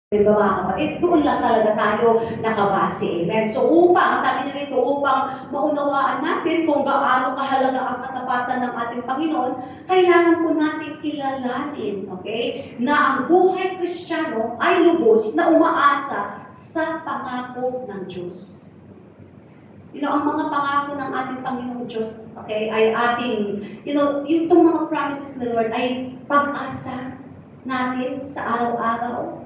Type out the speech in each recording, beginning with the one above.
Diba mga kapatid? Doon lang talaga tayo nakabase. Amen? So upang, sabi niya rito, upang maunawaan natin kung gaano kahalaga ang katapatan ng ating Panginoon, kailangan po natin kilalanin, okay, na ang buhay Kristiyano ay lubos na umaasa sa pangako ng Diyos. Ang mga pangako ng ating Panginoong Diyos, okay, ay ating, yung itong mga promises ng Lord ay pag-asa natin sa araw-araw.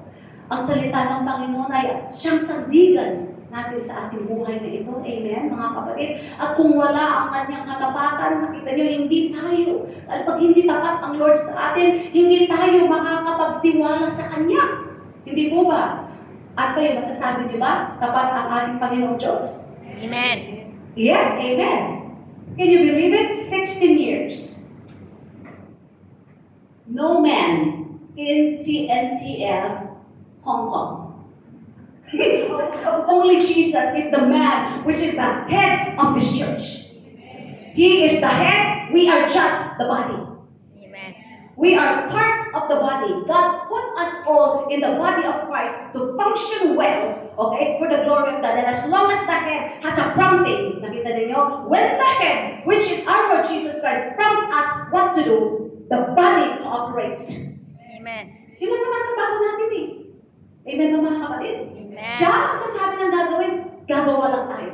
Ang salita ng Panginoon ay siyang sandigan natin sa ating buhay na ito. Amen, mga kapatid. At kung wala ang kanyang katapatan, nakita nyo, hindi tayo. At pag hindi tapat ang Lord sa atin, hindi tayo makakapagtiwala sa Kanya. Hindi po ba? At kayo, masasabi niyo ba, tapat ang ating Panginoong Diyos? Amen. Yes, amen. Can you believe it? 16 years. No man in CNCF Hong Kong. Only Jesus is the man which is the head of this church. He is the head, we are just the body. Amen. We are parts of the body. God put us all in the body of Christ to function well, okay, for the glory of God. And as long as the head has a prompting, nakita ninyo, when the head, which is our Lord Jesus Christ, prompts us what to do, the body cooperates. Amen. Yun lang naman ang bago natin eh. Amen ba mga kapatid? Amen. Siya ang magsasabi ng gagawin, gagawa lang tayo.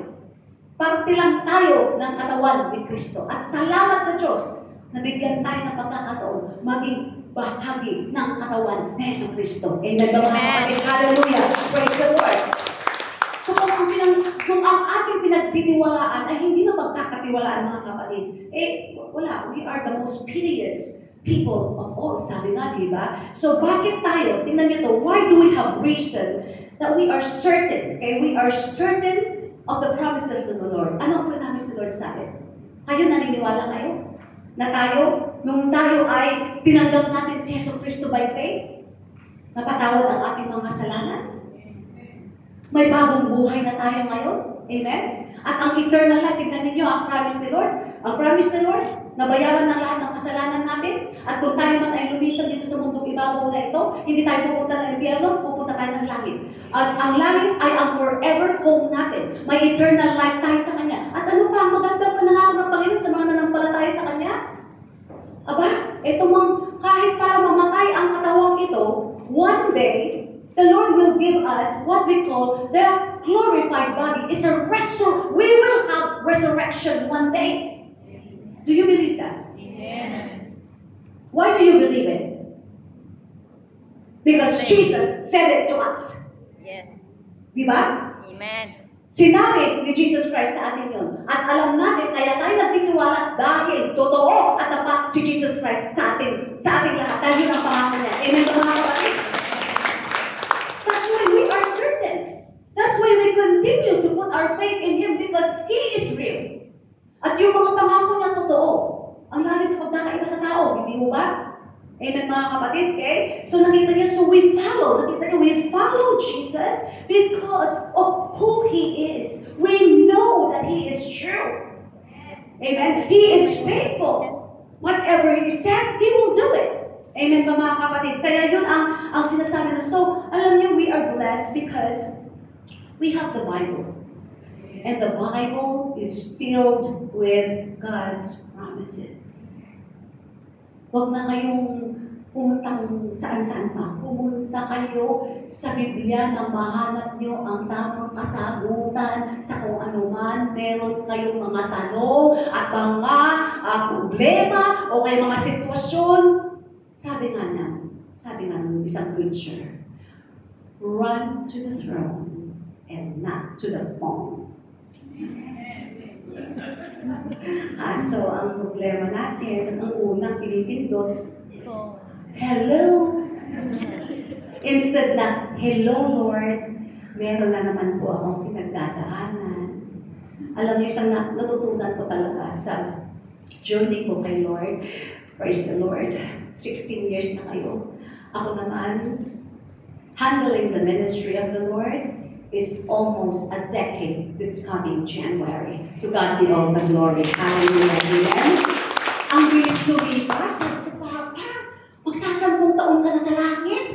Parte lang tayo ng katawan ni Kristo. At salamat sa Diyos, nabigyan tayo ng pagkakataon maging bahagi ng katawan ni Yesu Kristo. Amen ba mga kapatid? Hallelujah. Praise the Lord. So kung ang ating pinagtitiwalaan ay hindi na magkakatiwalaan mga kapatid, wala. We are the most piteous people of all, sabi nga, di ba? So, bakit tayo, tingnan nyo to, why do we have reason that we are certain, okay? We are certain of the promises of the Lord. Ano ang promise ng Lord sa atin? Kayo, naniniwala kayo? Na tayo, nung tayo ay tinanggap natin si Yesu Cristo by faith, napatawad ang ating mga kasalanan? May bagong buhay na tayo ngayon? Amen? At ang eternal life, tingnan ninyo, ang promise ni Lord. Ang promise ni Lord, nabayaran ng lahat ng kasalanan natin. At kung tayo man ay lumisan dito sa mundong ibabaw na ito, hindi tayo pupunta ng impyerno, pupunta tayo ng langit. At ang langit ay ang forever home natin. May eternal life tayo sa Kanya. At ano pa, magandang panangako ng Panginoon sa mga nanampalataya sa Kanya? Aba, ito kahit pala mamatay ang katawang ito, one day, the Lord will give us what we call the glorified body. It's a we will have resurrection one day. Do you believe that? Amen. Why do you believe it? Because Jesus said it to us. Yes. Di ba? Amen. Sinabi ni Jesus Christ sa atin yun. At alam natin, kaya tayo nagtitiwala dahil totoo at tapat si Jesus Christ sa ating lahat. Dahil yun ang pangako niya. Amen ba mga kapatid? That's why we are certain. That's why we continue to put our faith in Him because He is real. At yung mga pangako niya totoo. Ang lalim sa pagkakaiba sa tao, hindi mo ba? Amen mga kapatid, okay? So nakita niyo, we follow Jesus because of who He is. We know that He is true. Amen? He is faithful. Whatever He said, He will do it. Amen ba mga kapatid? Kaya yun ang sinasabi na, so, alam niyo, we are blessed because we have the Bible. And the Bible is filled with God's promises. Huwag na kayong pumunta saan-saan pa. Pumunta kayo sa Biblia na mahanap nyo ang tamang kasagutan sa kung ano man. Meron kayong mga tanong at mga problema o kayong mga sitwasyon. Sabi nga ng isang preacher, run to the throne and not to the phone. So, ang problema natin, ang unang pinipindot, hello. Instead na, hello Lord, meron na naman po akong pinagdadaanan. Alam niyo, isang natutunan ko talaga sa journey ko kay Lord. Praise the Lord. 16 years na kayo. Ako naman, handling the ministry of the Lord is almost a decade this coming January. To God be all the glory. Hallelujah. Amen. Ang bilis lumipas. Sabi ko, Papa, magsasampung taon ka na sa langit.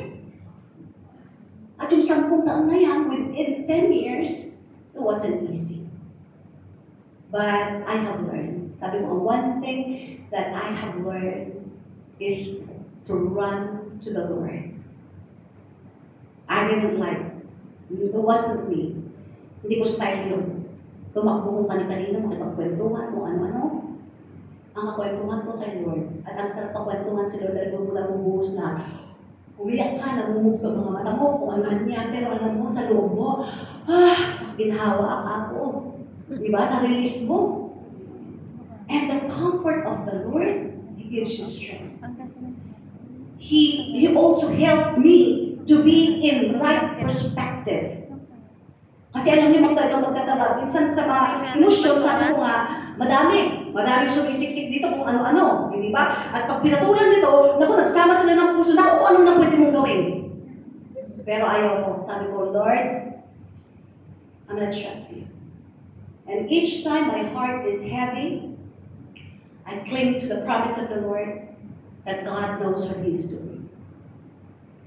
At yung 10 taon na yan, within 10 years, it wasn't easy. But I have learned. Sabi ko, one thing that I have learned is to run to the Lord. I didn't like. It wasn't me. Hindi ko style yun. Tumakbo kung kanina, makipagkwentuhan, kung ano-ano. Ang kakwentuhan ko kay Lord. At ang sarap pakwentuhan si Lord, dahil ko nabubuhos na umiyak ka, namumugto ang mga mata mo, kung ano niya, pero alam mo, sa loob mo, ginhawa ako. Diba? Na-release mo. And the comfort of the Lord, He gives you strength. He also helped me to be in right perspective. Kasi alam niyo, magtatala. Minsan sa mga emosyon, sabi ko nga, madami sumisiksik dito kung ano-ano. Di ba? At pag pinatulan nito, naku, nagsama sila ng puso, naku, kung ano nang pwede mong gawin. Pero ayaw ko. Sabi ko, Lord, I'm gonna trust you. And each time my heart is heavy, I cling to the promise of the Lord that God knows what He is doing.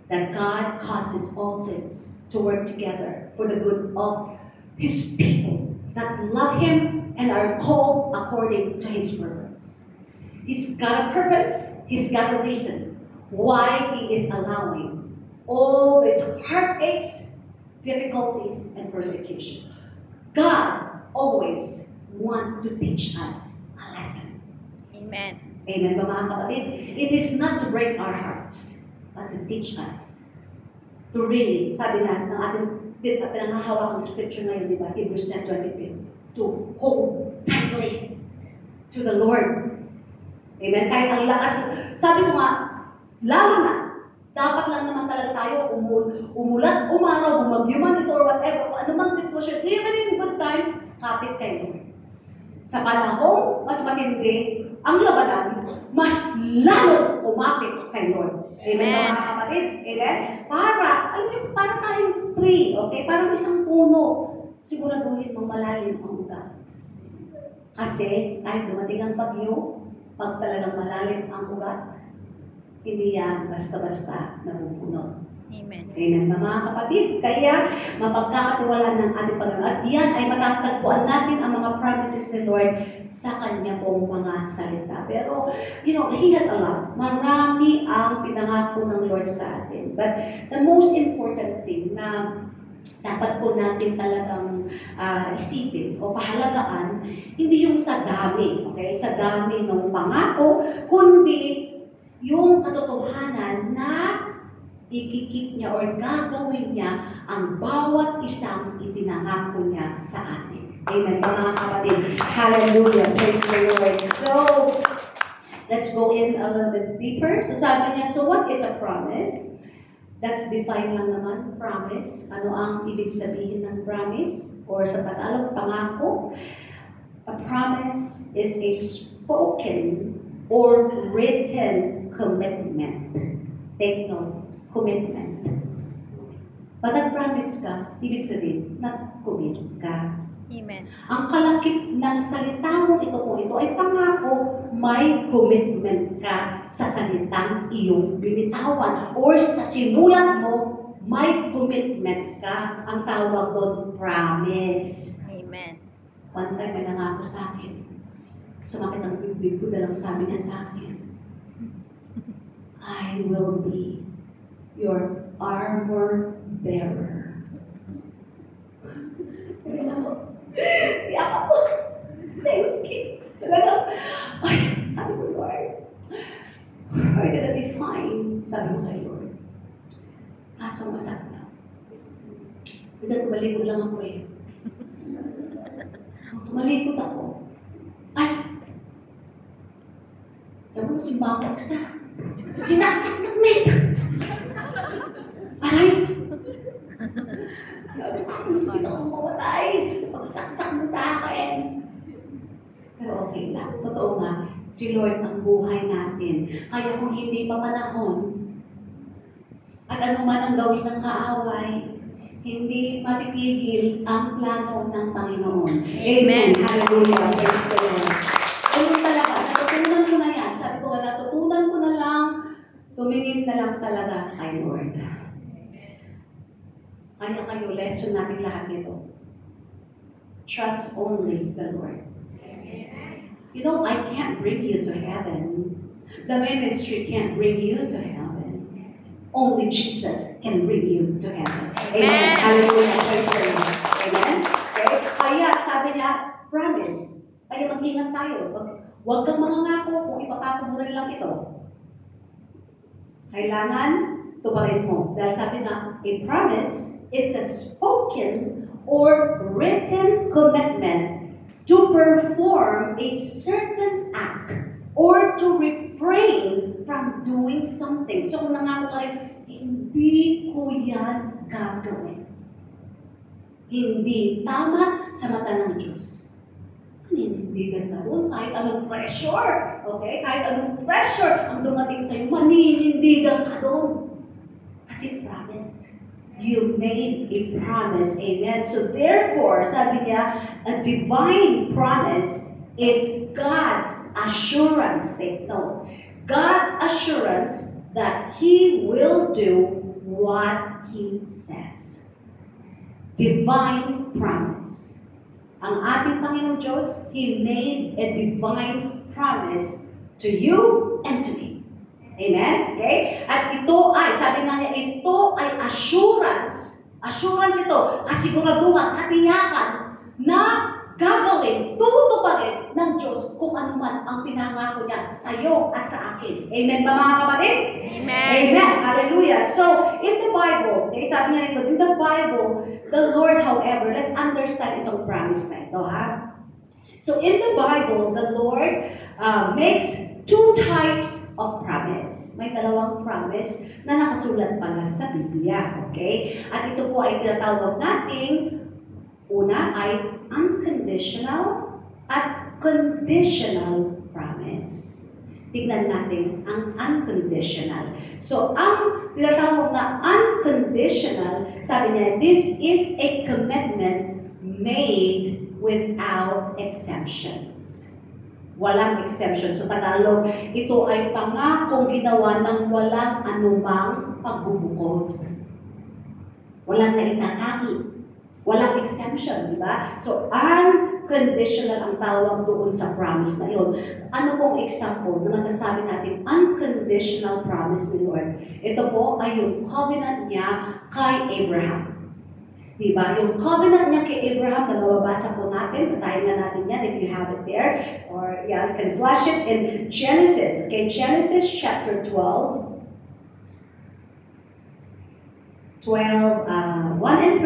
That God causes all things to work together for the good of His people that love Him and are called according to His purpose. He's got a purpose, He's got a reason why He is allowing all these heartaches, difficulties, and persecution. God always wants to teach us a lesson. Amen. Amen ba mga kapatid? It is not to break our hearts, but to teach us. To really, sabi na, ng ating pinanghahawak ng scripture ngayon, di ba? Hebrews 10:23. To hold tightly to the Lord. Amen? Kahit ang lakas, sabi ko nga, lalo na, dapat lang naman talaga tayo umulat, umaraw, bumagyo man ito or whatever, kung anumang sitwasyon, even in good times, kapit kay Lord. Sa panahong mas matindi ang labanan, mas lalo umapit kay Lord. Amen, mga kapatid? Amen? Alam niyo, para tayong tree, okay? Parang isang puno. Siguraduhin mong malalim ang ugat. Kasi, kahit dumating ang bagyo, pag talagang malalim ang ugat, hindi yan basta-basta napupuno. Amen. Amen ba mga kapatid? Kaya mapagkakatiwalaan ng ating Panginoon. At yan ay matatagpuan natin ang mga promises ni Lord sa Kanya pong mga salita. Pero, you know, He has a lot. Marami ang pinangako ng Lord sa atin. But the most important thing na dapat po natin talagang isipin o pahalagaan, hindi yung sa dami, okay? Sa dami ng pangako, kundi yung katotohanan na ikikip niya or gagawin niya ang bawat isang ipinangako niya sa atin. Amen ba mga kapatid? Hallelujah! Praise the Lord! So, let's go in a little bit deeper. So sabi niya, so what is a promise? That's defined lang naman, promise. Ano ang ibig sabihin ng promise? Or sa Tagalog, pangako. A promise is a spoken or written commitment. Take note. Commitment. Pag nag-promise ka, ibig sabihin, nag-commit ka. Amen. Ang kalakip ng salita mo ito kung ito ay pangako, may commitment ka sa salitang iyong binitawan. Or sa sinulat mo, may commitment ka. Ang tawag doon, promise. Amen. One time may nangako sa akin. Sumakit ang bibig ko, dalang sabi niya sa akin, I will be your armor bearer. Iyak ako. Thank you. Talagang, sabi ko, Lord, we're gonna be fine. Sabi ko kay Lord. Kaso masakit na. Bigla tumalikod lang ako eh. Tumalikod ako. Sabi ko, simbakaksa. Sinaksak ng meta. Aray! Sabi ko, hindi ako mawatay. Pagsaksak mo sa akin. Pero okay lang. Totoo nga, si Lord ang buhay natin. Kaya kung hindi pa panahon, at anuman ang gawin ng kaaway, hindi matitigil ang plano ng Panginoon. Amen. Hallelujah. Praise the Lord. Ayun talaga, natutunan ko na yan. Sabi ko, natutunan ko na lang, tumingin na lang talaga kay Lord. Kaya kayo, lesson natin lahat nito. Trust only the Lord. You know, I can't bring you to heaven. The ministry can't bring you to heaven. Only Jesus can bring you to heaven. Amen. Amen. Hallelujah. Praise the Lord. Amen. Okay? Kaya sabi niya, promise. Kaya mag-ingat tayo. Huwag kang mangangako kung ipapako mo rin lang ito. Kailangan tuparin mo. Dahil sabi nga, a promise is a spoken or written commitment to perform a certain act or to refrain from doing something. So kung nangako ka rin, hindi ko yan gagawin. Hindi tama sa mata ng Diyos. Maninindigan ka doon kahit anong pressure. Okay? Kahit anong pressure ang dumating sa'yo, maninindigan ka doon. Kasi promise. You made a promise. Amen. So therefore, sabi niya, a divine promise is God's assurance. Take note. God's assurance that He will do what He says. Divine promise. Ang ating Panginoong Diyos, He made a divine promise to you and to me. Amen? Okay? At ito ay, sabi nga niya, ito ay assurance. Assurance ito, kasiguraduhan, katiyakan na gagawin, tutuparin ng Diyos kung ano man ang pinangako niya sa iyo at sa akin. Amen ba mga kapatid? Amen. Amen. Hallelujah. So, in the Bible, okay, sabi niya ito, in the Bible, the Lord, however, let's understand itong promise na ito, ha? So, in the Bible, the Lord makes two types of promise. May dalawang promise na nakasulat pala sa Biblia, okay? At ito po ay tinatawag nating, una ay unconditional at conditional promise. Tignan natin ang unconditional. So, ang tinatawag na unconditional, sabi niya, this is a commitment made without exemptions. Walang exemption. So, Tagalog, ito ay pangakong ginawa ng walang anumang pagbubukod. Walang naitataki. Walang exemption, di ba? So, unconditional ang tawag doon sa promise na yun. Ano pong example na masasabi natin unconditional promise ni Lord? Ito po ay yung covenant niya kay Abraham. Diba? Yung covenant niya kay Abraham na mababasa po natin, basahin na natin yan if you have it there. Or yeah, you can flash it in Genesis. Okay, Genesis chapter 12. 12,